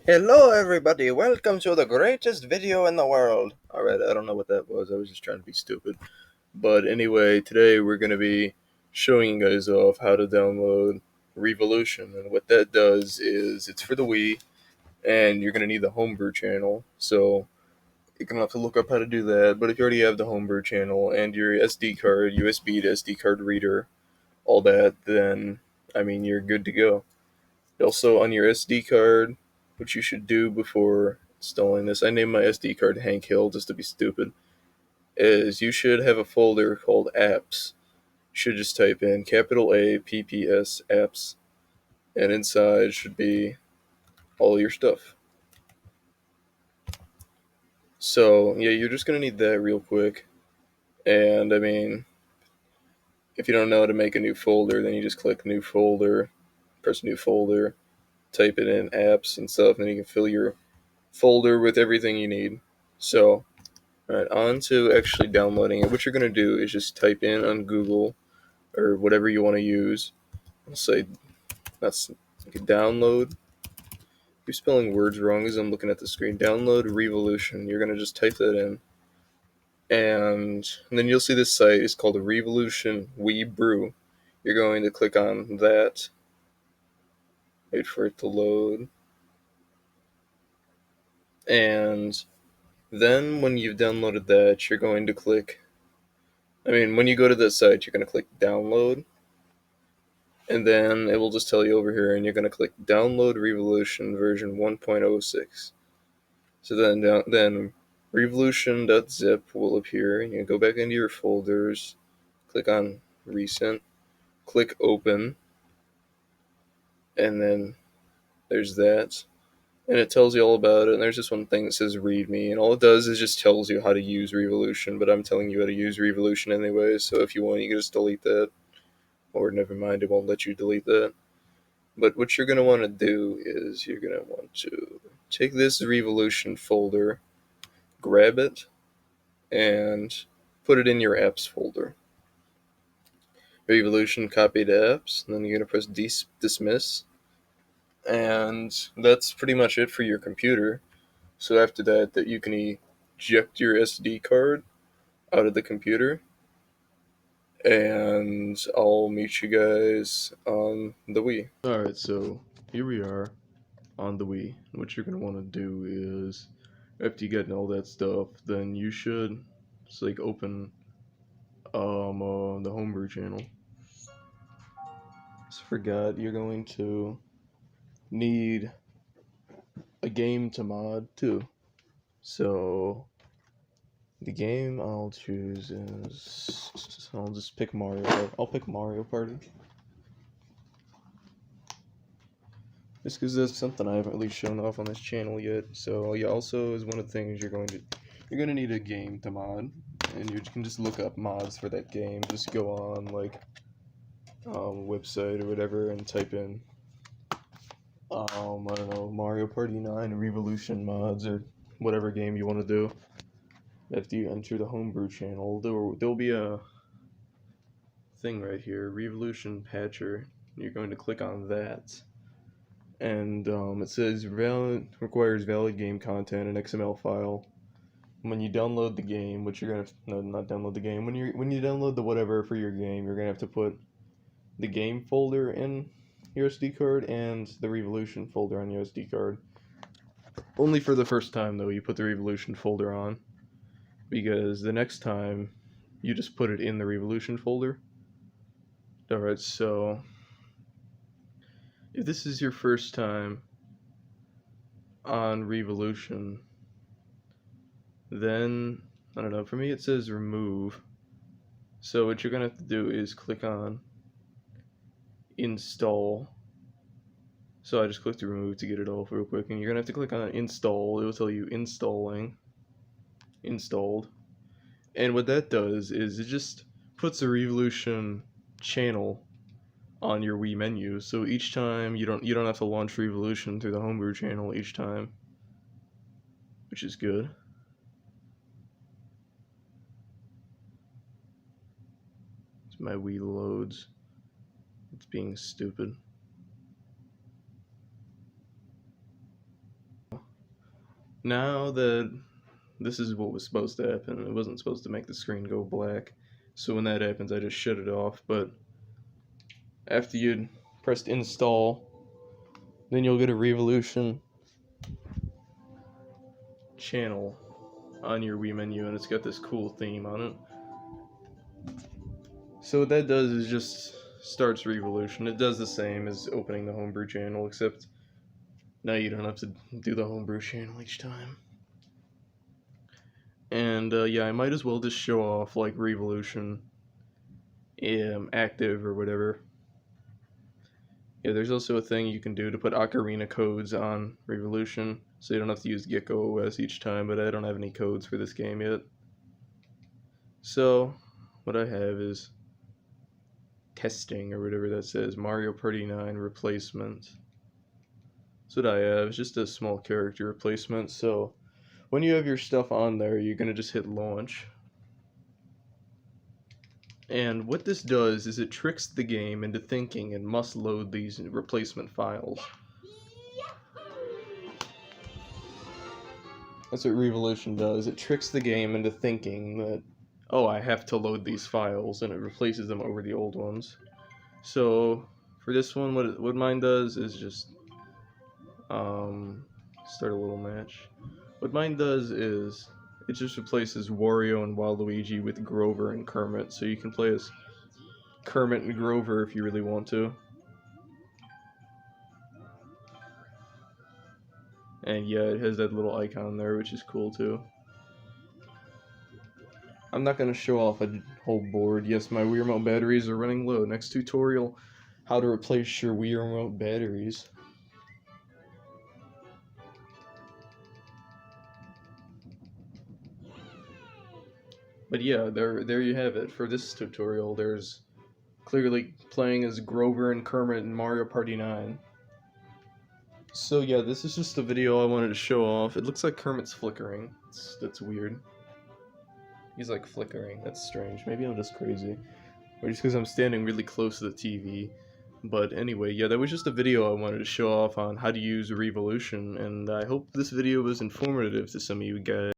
Hello everybody, welcome to the greatest video in the world. Alright, I don't know what that was, I was just trying to be stupid. But anyway, today we're going to be showing you guys off how to download Riivolution. And what that does is, it's for the Wii, and you're going to need the homebrew channel. So, you're going to have to look up how to do that. But if you already have the homebrew channel and your SD card, USB to SD card reader, all that, then, you're good to go. Also, on your SD card, what you should do before installing this, I named my SD card Hank Hill just to be stupid, is you should have a folder called apps. You should just type in capital A PPS apps, and inside should be all your stuff. So, yeah, you're just going to need that real quick. And, if you don't know how to make a new folder, then you just click new folder, press new folder, type it in apps and stuff, and you can fill your folder with everything you need. So, alright, on to actually downloading it. What you're going to do is just type in on Google or whatever you want to use. I'll say that's like a download. You're spelling words wrong as I'm looking at the screen. Download Riivolution. You're going to just type that in. And then you'll see this site is called Riivolution Wii Brew. You're going to click on that. Wait for it to load. And then when you've downloaded that, you're going to click, when you go to this site, you're going to click download, and then it will just tell you over here, and you're going to click download Riivolution version 1.06. So then Riivolution.zip will appear, and you go back into your folders, click on recent, click open, and then there's that. And it tells you all about it, and there's this one thing that says readme, and all it does is just tells you how to use Riivolution, but I'm telling you how to use Riivolution anyway, so if you want, you can just delete that. Or never mind, it won't let you delete that. But what you're going to want to do is you're going to want to take this Riivolution folder, grab it, and put it in your apps folder. Riivolution copy to apps, and then you're going to press dismiss, and that's pretty much it for your computer. So after that you can eject your SD card out of the computer, and I'll meet you guys on the Wii. Alright, so here we are on the Wii. What you're going to want to do is, after you get all that stuff, then you should just open the homebrew channel. Just forgot you're going to need a game to mod too. So the game I'll choose is, I'll just pick Mario. I'll pick Mario Party. Just because that's something I haven't really shown off on this channel yet. So yeah, also is one of the things you're going to need a game to mod, and you can just look up mods for that game. Just go on website or whatever and type in I don't know, Mario Party 9 Riivolution mods or whatever game you want to do. After you enter the homebrew channel, there'll be a thing right here, Riivolution Patcher. You're going to click on that, and it says requires valid game content and XML file. When you download the game, which you're gonna no, not download the game. When you download the whatever for your game, you're gonna have to put the game folder in your SD card and the Riivolution folder on your SD card. Only for the first time though, you put the Riivolution folder on, because the next time you just put it in the Riivolution folder. Alright, so if this is your first time on Riivolution, then, I don't know, for me it says remove. So what you're going to have to do is click on install. So I just clicked remove to get it off real quick, and you're going to have to click on install. It will tell you installed. And what that does is it just puts a Riivolution channel on your Wii menu, so each time you don't have to launch Riivolution through the homebrew channel each time, which is good. As my Wii loads, it's being stupid. Now that this is what was supposed to happen, it wasn't supposed to make the screen go black. So when that happens, I just shut it off. But after you pressed install, then you'll get a Riivolution channel on your Wii menu, and it's got this cool theme on it. So what that does is just starts Riivolution. It does the same as opening the homebrew channel, except now you don't have to do the homebrew channel each time. And yeah, I might as well just show off like Riivolution active or whatever. Yeah, there's also a thing you can do to put ocarina codes on Riivolution, so you don't have to use Gecko OS each time, but I don't have any codes for this game yet. So, what I have is testing, or whatever that says, Mario Party 9 replacement. That's what I have, it's just a small character replacement, so when you have your stuff on there, you're going to just hit launch. And what this does is it tricks the game into thinking it must load these replacement files. That's what Riivolution does. It tricks the game into thinking that, oh, I have to load these files, and it replaces them over the old ones. So for this one, what mine does is just start a little match. What mine does is it just replaces Wario and Waluigi with Grover and Kermit, so you can play as Kermit and Grover if you really want to. And yeah, it has that little icon there, which is cool too. I'm not going to show off a whole board. Yes, my Wii Remote batteries are running low. Next tutorial, how to replace your Wii Remote batteries. But yeah, there you have it. For this tutorial, there's clearly playing as Grover and Kermit in Mario Party 9. So yeah, this is just a video I wanted to show off. It looks like Kermit's flickering. That's weird. He's like flickering. That's strange. Maybe I'm just crazy. Or just because I'm standing really close to the TV. But anyway, yeah, that was just a video I wanted to show off on how to use Riivolution, and I hope this video was informative to some of you guys.